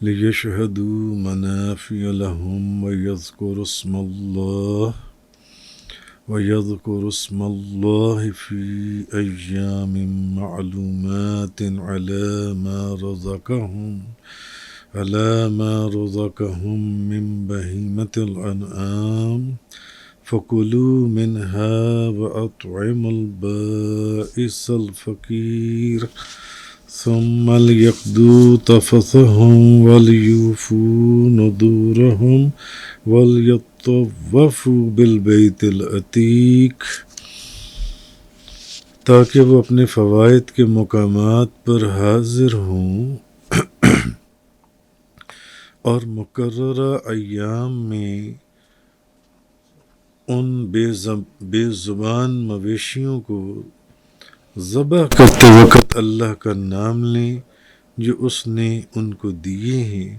ليشهدوا منافع لهم ويذكروا اسم الله في أيام معلومات على ما رزقهم من بهيمة الأنعام فكلوا منها وأطعموا البائس الفقير ثم ليقضوا تفثهم وليوفوا نذورهم وليطوفوا بالبيت العتیق، تاکہ وہ اپنے فوائد کے مقامات پر حاضر ہوں اور مقررہ ایام میں ان بے زبان مویشیوں کو ذبح کرتے وقت اللہ کا نام لیں جو اس نے ان کو دیے ہیں،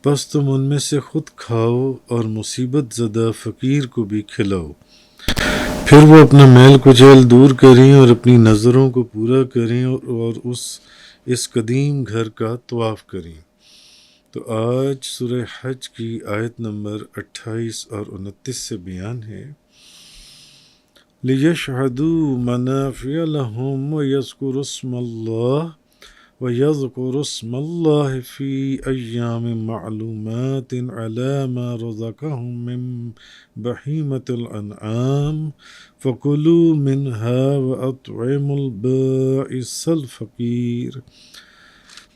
پس تم ان میں سے خود کھاؤ اور مصیبت زدہ فقیر کو بھی کھلاؤ، پھر وہ اپنا میل کچیل دور کریں اور اپنی نظروں کو پورا کریں اور اس قدیم گھر کا طواف کریں۔ تو آج سورہ حج کی آیت نمبر 28 اور 29 سے بیان ہے لِيَشْهَدُوا مَنَافِعَ لَهُمْ وَيَذْكُرُوا اسْمَ اللَّهِ فِي أَيَّامٍ مَّعْلُومَاتٍ عَلَى مَا رَزَقَهُم مِّن بَهِيمَةِ الْأَنْعَامِ فَكُلُوا مِنْهَا وَأَطْعِمُوا الْبَائِسَ الْفَقِيرَ،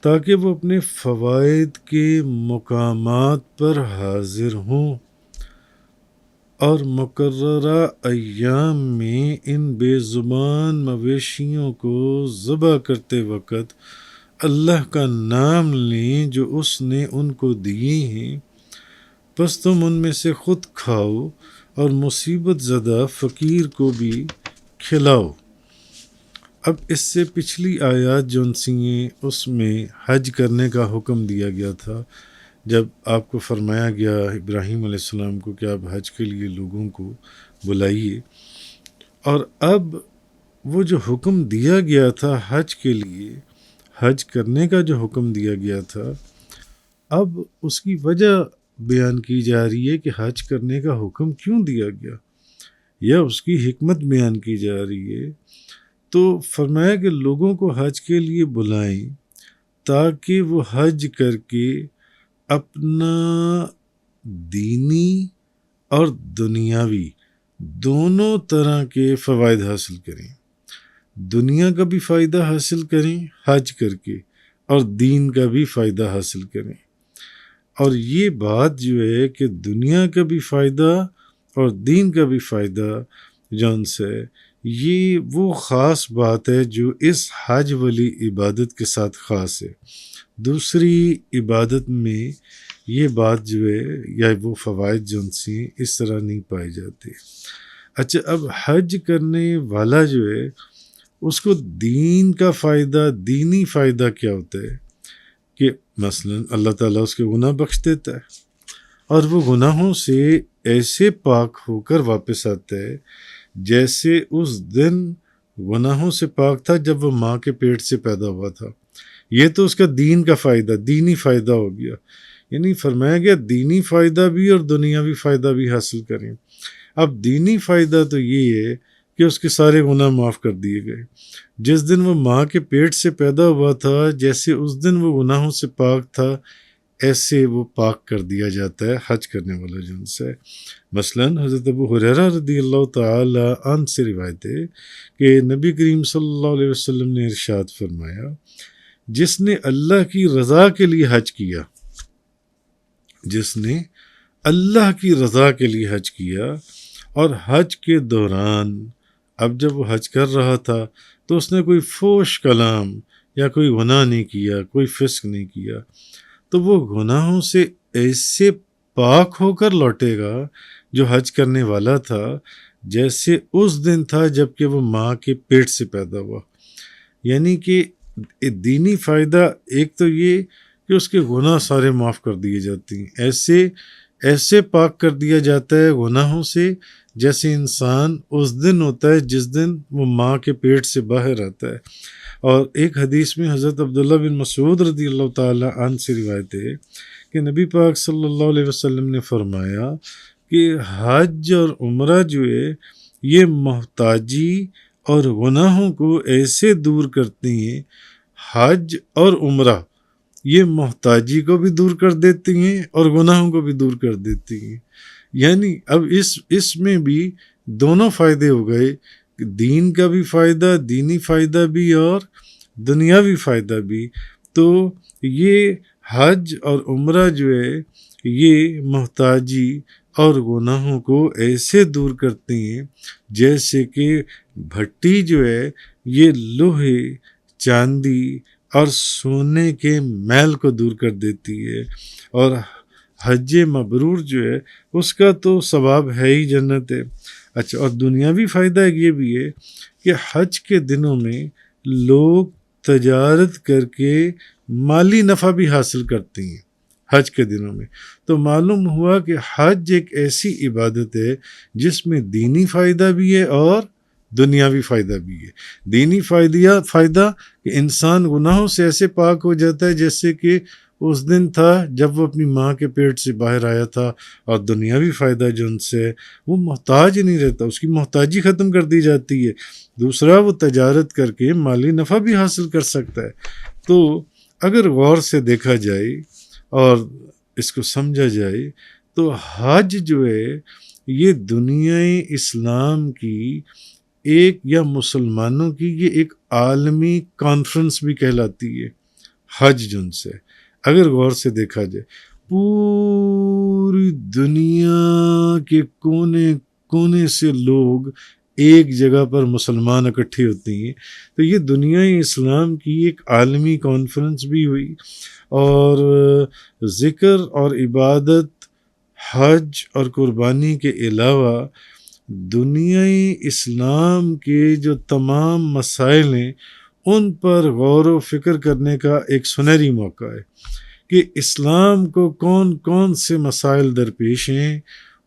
تاکہ وہ اپنے فوائد کے مقامات پر حاضر ہوں اور مقررہ ایام میں ان بے زبان مویشیوں کو ذبح کرتے وقت اللہ کا نام لیں جو اس نے ان کو دیے ہیں، پس تم ان میں سے خود کھاؤ اور مصیبت زدہ فقیر کو بھی کھلاؤ۔ اب اس سے پچھلی آیات جو ہیں اس میں حج کرنے کا حکم دیا گیا تھا، جب آپ کو فرمایا گیا ابراہیم علیہ السلام کو کہ آپ حج کے لیے لوگوں کو بلائیے، اور اب وہ جو حکم دیا گیا تھا حج کے لیے، حج کرنے کا جو حکم دیا گیا تھا، اب اس کی وجہ بیان کی جا رہی ہے کہ حج کرنے کا حکم کیوں دیا گیا یا اس کی حکمت بیان کی جا رہی ہے۔ تو فرمایا کہ لوگوں کو حج کے لیے بلائیں تاکہ وہ حج کر کے اپنا دینی اور دنیاوی دونوں طرح کے فوائد حاصل کریں، دنیا کا بھی فائدہ حاصل کریں حج کر کے اور دین کا بھی فائدہ حاصل کریں۔ اور یہ بات جو ہے کہ دنیا کا بھی فائدہ اور دین کا بھی فائدہ جون سے، یہ وہ خاص بات ہے جو اس حج والی عبادت کے ساتھ خاص ہے، دوسری عبادت میں یہ بات جو ہے یا وہ فوائد جون سی اس طرح نہیں پائے جاتے۔ اچھا، اب حج کرنے والا جو ہے اس کو دین کا فائدہ، دینی فائدہ کیا ہوتا ہے کہ مثلا اللہ تعالیٰ اس کے گناہ بخش دیتا ہے اور وہ گناہوں سے ایسے پاک ہو کر واپس آتا ہے جیسے اس دن گناہوں سے پاک تھا جب وہ ماں کے پیٹ سے پیدا ہوا تھا۔ یہ تو اس کا دین کا فائدہ، دینی فائدہ ہو گیا، یعنی فرمایا گیا دینی فائدہ بھی اور دنیاوی فائدہ بھی حاصل کریں۔ اب دینی فائدہ تو یہ ہے کہ اس کے سارے گناہ معاف کر دیے گئے، جس دن وہ ماں کے پیٹ سے پیدا ہوا تھا جیسے اس دن وہ گناہوں سے پاک تھا ایسے وہ پاک کر دیا جاتا ہے حج کرنے والا جن سے۔ مثلا حضرت ابو ہریرہ رضی اللہ تعالی عنہ سے روایت ہے کہ نبی کریم صلی اللہ علیہ وسلم نے ارشاد فرمایا، جس نے اللہ کی رضا کے لیے حج کیا، جس نے اللہ کی رضا کے لیے حج کیا اور حج کے دوران اب جب وہ حج کر رہا تھا تو اس نے کوئی فوش کلام یا کوئی گناہ نہیں کیا، کوئی فسق نہیں کیا، تو وہ گناہوں سے ایسے پاک ہو کر لوٹے گا جو حج کرنے والا تھا جیسے اس دن تھا جب کہ وہ ماں کے پیٹ سے پیدا ہوا۔ یعنی کہ دینی فائدہ ایک تو یہ کہ اس کے گناہ سارے معاف کر دیے جاتے ہیں، ایسے پاک کر دیا جاتا ہے گناہوں سے جیسے انسان اس دن ہوتا ہے جس دن وہ ماں کے پیٹ سے باہر آتا ہے۔ اور ایک حدیث میں حضرت عبداللہ بن مسعود رضی اللہ تعالی عنہ سے روایت ہے کہ نبی پاک صلی اللہ علیہ وسلم نے فرمایا کہ حج اور عمرہ جو ہے یہ محتاجی اور گناہوں کو ایسے دور کرتی ہیں. حج اور عمرہ یہ محتاجی کو بھی دور کر دیتی ہیں اور گناہوں کو بھی دور کر دیتی ہیں. یعنی اب اس میں بھی دونوں فائدے ہو گئے، دین کا بھی فائدہ، دینی فائدہ بھی اور دنیاوی فائدہ بھی. تو یہ حج اور عمرہ جو ہے یہ محتاجی اور گناہوں کو ایسے دور کرتی ہیں جیسے کہ بھٹی جو ہے یہ لوہے، چاندی اور سونے کے میل کو دور کر دیتی ہے. اور حج مبرور جو ہے اس کا تو ثواب ہے ہی جنت ہے. اچھا، اور دنیاوی فائدہ ایک یہ بھی ہے کہ حج کے دنوں میں لوگ تجارت کر کے مالی نفع بھی حاصل کرتے ہیں حج کے دنوں میں. تو معلوم ہوا کہ حج ایک ایسی عبادت ہے جس میں دینی فائدہ بھی ہے اور دنیاوی فائدہ بھی ہے. دینی فائدہ کہ انسان گناہوں سے ایسے پاک ہو جاتا ہے جیسے کہ اس دن تھا جب وہ اپنی ماں کے پیٹ سے باہر آیا تھا. اور دنیاوی فائدہ جو ان سے وہ محتاج نہیں رہتا، اس کی محتاجی ختم کر دی جاتی ہے. دوسرا، وہ تجارت کر کے مالی نفع بھی حاصل کر سکتا ہے. تو اگر غور سے دیکھا جائے اور اس کو سمجھا جائے تو حج جو ہے یہ دنیا اسلام کی ایک، یا مسلمانوں کی یہ ایک عالمی کانفرنس بھی کہلاتی ہے. حج جن سے اگر غور سے دیکھا جائے پوری دنیا کے کونے کونے سے لوگ ایک جگہ پر مسلمان اکٹھے ہوتے ہیں. تو یہ دنیا اسلام کی ایک عالمی کانفرنس بھی ہوئی. اور ذکر اور عبادت، حج اور قربانی کے علاوہ دنیا اسلام کے جو تمام مسائل ہیں ان پر غور و فکر کرنے کا ایک سنہری موقع ہے کہ اسلام کو کون کون سے مسائل درپیش ہیں،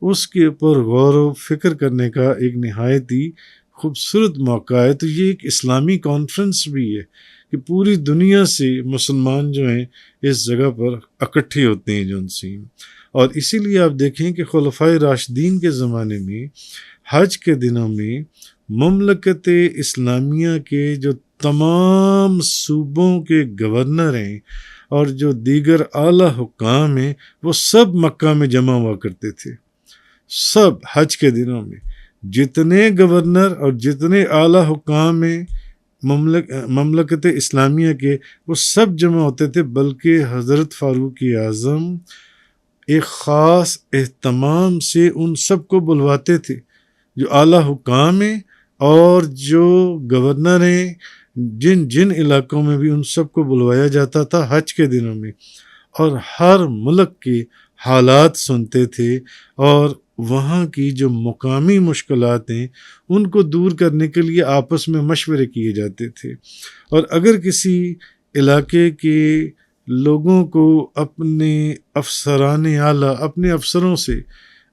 اس کے اوپر غور و فکر کرنے کا ایک نہایت ہی خوبصورت موقع ہے. تو یہ ایک اسلامی کانفرنس بھی ہے کہ پوری دنیا سے مسلمان جو ہیں اس جگہ پر اکٹھے ہوتے ہیں جو سے. اور اسی لیے آپ دیکھیں کہ خلفائے راشدین کے زمانے میں حج کے دنوں میں مملکت اسلامیہ کے جو تمام صوبوں کے گورنر ہیں اور جو دیگر اعلیٰ حکام ہیں وہ سب مکہ میں جمع ہوا کرتے تھے. سب حج کے دنوں میں جتنے گورنر اور جتنے اعلیٰ حکام ہیں مملکت اسلامیہ کے وہ سب جمع ہوتے تھے. بلکہ حضرت فاروق اعظم ایک خاص اہتمام سے ان سب کو بلواتے تھے جو اعلیٰ حکام ہیں اور جو گورنر ہیں، جن علاقوں میں بھی ان سب کو بلوایا جاتا تھا حج کے دنوں میں. اور ہر ملک کے حالات سنتے تھے اور وہاں کی جو مقامی مشکلات ہیں ان کو دور کرنے کے لیے آپس میں مشورے کیے جاتے تھے. اور اگر کسی علاقے کے لوگوں کو اپنے افسران اعلیٰ، اپنے افسروں سے،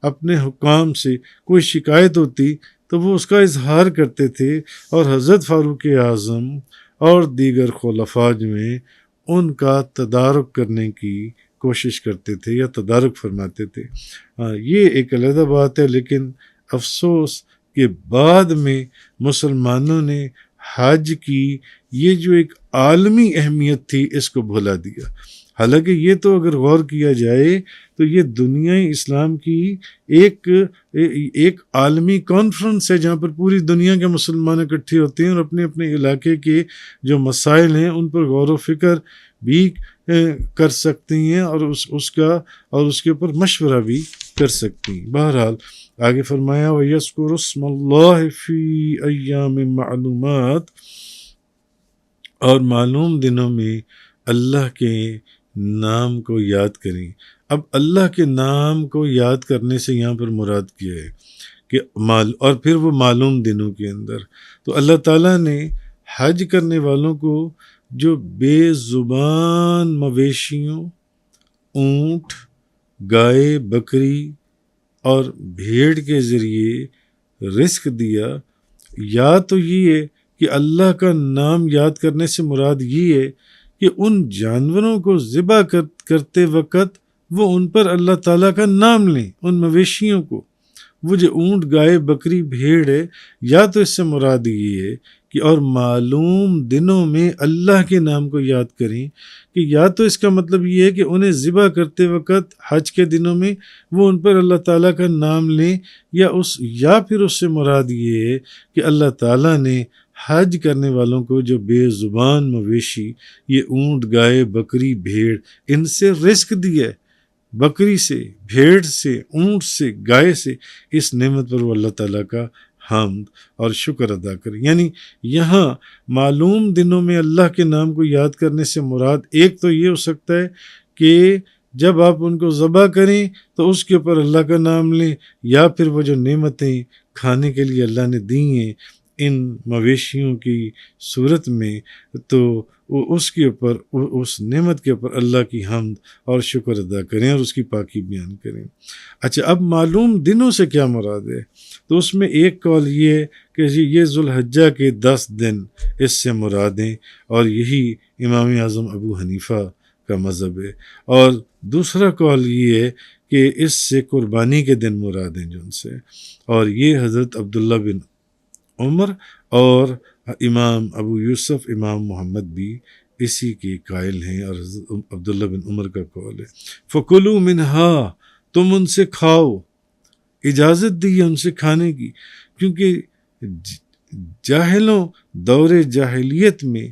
اپنے حکام سے کوئی شکایت ہوتی تو وہ اس کا اظہار کرتے تھے اور حضرت فاروق اعظم اور دیگر خلفاء میں ان کا تدارک کرنے کی کوشش کرتے تھے یا تدارک فرماتے تھے. یہ ایک علیحدہ بات ہے، لیکن افسوس کہ بعد میں مسلمانوں نے حج کی یہ جو ایک عالمی اہمیت تھی اس کو بھلا دیا. حالانکہ یہ تو اگر غور کیا جائے تو یہ دنیا اسلام کی ایک عالمی کانفرنس ہے جہاں پر پوری دنیا کے مسلمان اکٹھے ہوتے ہیں اور اپنے اپنے علاقے کے جو مسائل ہیں ان پر غور و فکر بھی کر سکتی ہیں اور اس کے اوپر مشورہ بھی کر سکتی ہیں. بہرحال آگے فرمایا وَيَذْكُرُ اسْمَ اللَّهِ فِي أَيَّامٍ مَّعْلُومَاتٍ، اور معلوم دنوں میں اللہ کے نام کو یاد کریں. اب اللہ کے نام کو یاد کرنے سے یہاں پر مراد کیا ہے کہ اور پھر وہ معلوم دنوں کے اندر تو اللہ تعالیٰ نے حج کرنے والوں کو جو بے زبان مویشیوں، اونٹ، گائے، بکری اور بھیڑ کے ذریعے رزق دیا، یا تو یہ کہ اللہ کا نام یاد کرنے سے مراد یہ ہے کہ ان جانوروں کو ذبح کرتے وقت وہ ان پر اللہ تعالیٰ کا نام لیں، ان مویشیوں کو. وہ جو اونٹ، گائے، بکری، بھیڑ ہے، یا تو اس سے مراد یہ ہے کہ اور معلوم دنوں میں اللہ کے نام کو یاد کریں، کہ یا تو اس کا مطلب یہ ہے کہ انہیں ذبح کرتے وقت حج کے دنوں میں وہ ان پر اللہ تعالیٰ کا نام لیں، یا پھر اس سے مراد یہ ہے کہ اللہ تعالیٰ نے حج کرنے والوں کو جو بے زبان مویشی، یہ اونٹ، گائے، بکری، بھیڑ، ان سے رزق دیا ہے، بکری سے، بھیڑ سے، اونٹ سے، گائے سے، اس نعمت پر وہ اللہ تعالیٰ کا حمد اور شکر ادا کریں. یعنی یہاں معلوم دنوں میں اللہ کے نام کو یاد کرنے سے مراد ایک تو یہ ہو سکتا ہے کہ جب آپ ان کو ذبح کریں تو اس کے اوپر اللہ کا نام لیں، یا پھر وہ جو نعمتیں کھانے کے لیے اللہ نے دی ہیں ان مویشیوں کی صورت میں، تو اس کے اوپر، اس نعمت کے اوپر اللہ کی حمد اور شکر ادا کریں اور اس کی پاکی بیان کریں. اچھا، اب معلوم دنوں سے کیا مراد ہے؟ تو اس میں ایک قول یہ ہے کہ یہ ذوالحجہ کے 10 دن اس سے مراد ہیں، اور یہی امام اعظم ابو حنیفہ کا مذہب ہے. اور دوسرا قول یہ ہے کہ اس سے قربانی کے دن مراد ہیں جن سے، اور یہ حضرت عبداللہ بن عمر اور امام ابو یوسف، امام محمد بھی اسی کے قائل ہیں، اور حضرت عبداللہ بن عمر کا قول ہے. فَكُلُوا مِنْهَا، تم ان سے کھاؤ، اجازت دی ہے ان سے کھانے کی، کیونکہ جاہلوں، دور جاہلیت میں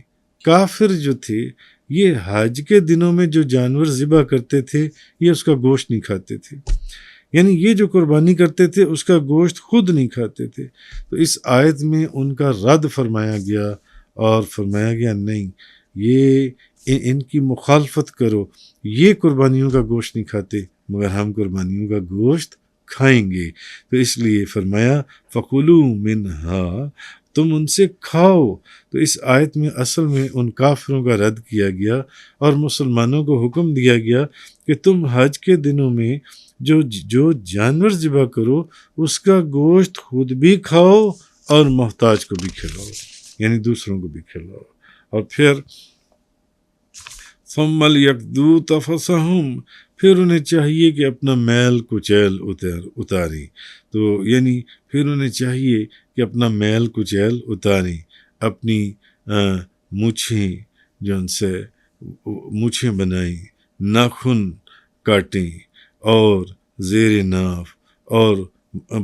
کافر جو تھے یہ حج کے دنوں میں جو جانور ذبح کرتے تھے یہ اس کا گوشت نہیں کھاتے تھے، یعنی یہ جو قربانی کرتے تھے اس کا گوشت خود نہیں کھاتے تھے. تو اس آیت میں ان کا رد فرمایا گیا، اور فرمایا گیا نہیں، یہ ان کی مخالفت کرو، یہ قربانیوں کا گوشت نہیں کھاتے مگر ہم قربانیوں کا گوشت کھائیں گے. تو اس لیے فرمایا فَكُلُوا مِنْهَا، تم ان سے کھاؤ. تو اس آیت میں اصل میں ان کافروں کا رد کیا گیا، اور مسلمانوں کو حکم دیا گیا کہ تم حج کے دنوں میں جو جانور ذبح کرو اس کا گوشت خود بھی کھاؤ اور محتاج کو بھی کھلاؤ، یعنی دوسروں کو بھی کھلاؤ. اور پھر ثم ليقضوا تفثهم، پھر انہیں چاہیے کہ اپنا میل کچیل اتاریں. تو یعنی پھر انہیں چاہیے کہ اپنا میل کچیل اتاریں، اپنی مونچھیں جو ان سے مونچھیں بنائیں، ناخن کاٹیں، اور زیر ناف اور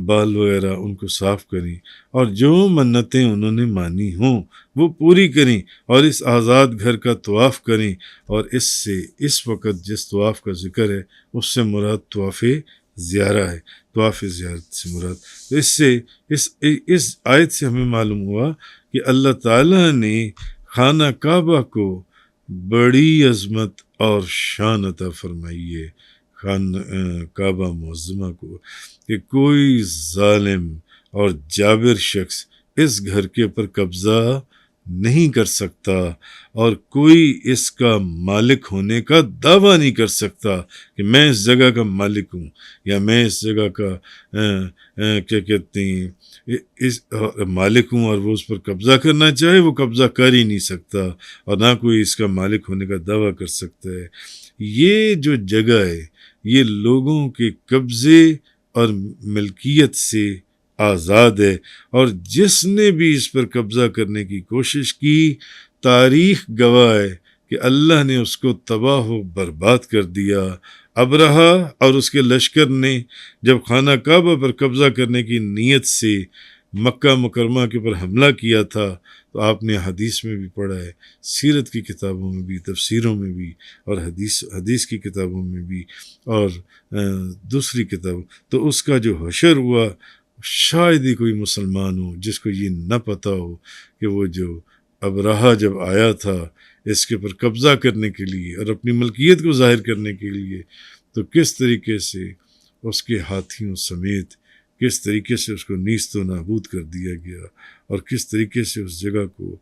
بال وغیرہ ان کو صاف کریں، اور جو منتیں انہوں نے مانی ہوں وہ پوری کریں، اور اس آزاد گھر کا طواف کریں. اور اس وقت جس طواف کا ذکر ہے اس سے مراد طواف زیارہ ہے، طواف زیارت سے مراد. تو اس آیت سے ہمیں معلوم ہوا کہ اللہ تعالیٰ نے خانہ کعبہ کو بڑی عظمت اور شان عطا فرمائی ہے، کعبہ معظمہ کو، کہ کوئی ظالم اور جابر شخص اس گھر کے اوپر قبضہ نہیں کر سکتا، اور کوئی اس کا مالک ہونے کا دعویٰ نہیں کر سکتا کہ میں اس جگہ کا مالک ہوں، یا میں اس جگہ کا کیا کہتے ہیں اس مالک ہوں، اور وہ اس پر قبضہ کرنا چاہے وہ قبضہ کر ہی نہیں سکتا، اور نہ کوئی اس کا مالک ہونے کا دعویٰ کر سکتا ہے. یہ جو جگہ ہے یہ لوگوں کے قبضے اور ملکیت سے آزاد ہے، اور جس نے بھی اس پر قبضہ کرنے کی کوشش کی تاریخ گواہ ہے کہ اللہ نے اس کو تباہ و برباد کر دیا. ابرہا اور اس کے لشکر نے جب خانہ کعبہ پر قبضہ کرنے کی نیت سے مکہ مکرمہ کے اوپر حملہ کیا تھا، تو آپ نے حدیث میں بھی پڑھا ہے، سیرت کی کتابوں میں بھی، تفسیروں میں بھی، اور حدیث کی کتابوں میں بھی، اور دوسری کتابوں. تو اس کا جو حشر ہوا، شاید ہی کوئی مسلمان ہو جس کو یہ نہ پتہ ہو کہ وہ جو ابرہا جب آیا تھا اس کے اوپر قبضہ کرنے کے لیے اور اپنی ملکیت کو ظاہر کرنے کے لیے، تو کس طریقے سے اس کے ہاتھیوں سمیت کس طریقے سے اس کو نیست و نابود کر دیا گیا، اور کس طریقے سے اس جگہ کو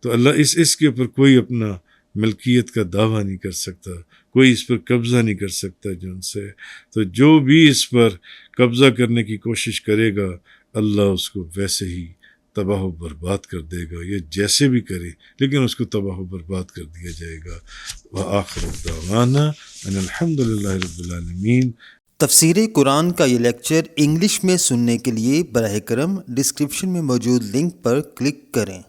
تو اللہ اس کے اوپر کوئی اپنا ملکیت کا دعویٰ نہیں کر سکتا، کوئی اس پر قبضہ نہیں کر سکتا جن سے. تو جو بھی اس پر قبضہ کرنے کی کوشش کرے گا اللہ اس کو ویسے ہی تباہ و برباد کر دے گا، یہ جیسے بھی کرے لیکن اس کو تباہ و برباد کر دیا جائے گا۔ وآخر دعوانا ان الحمد للہ رب العالمین۔ تفسیر قرآن کا یہ لیکچر انگلش میں سننے کے لیے براہ کرم ڈسکرپشن میں موجود لنک پر کلک کریں۔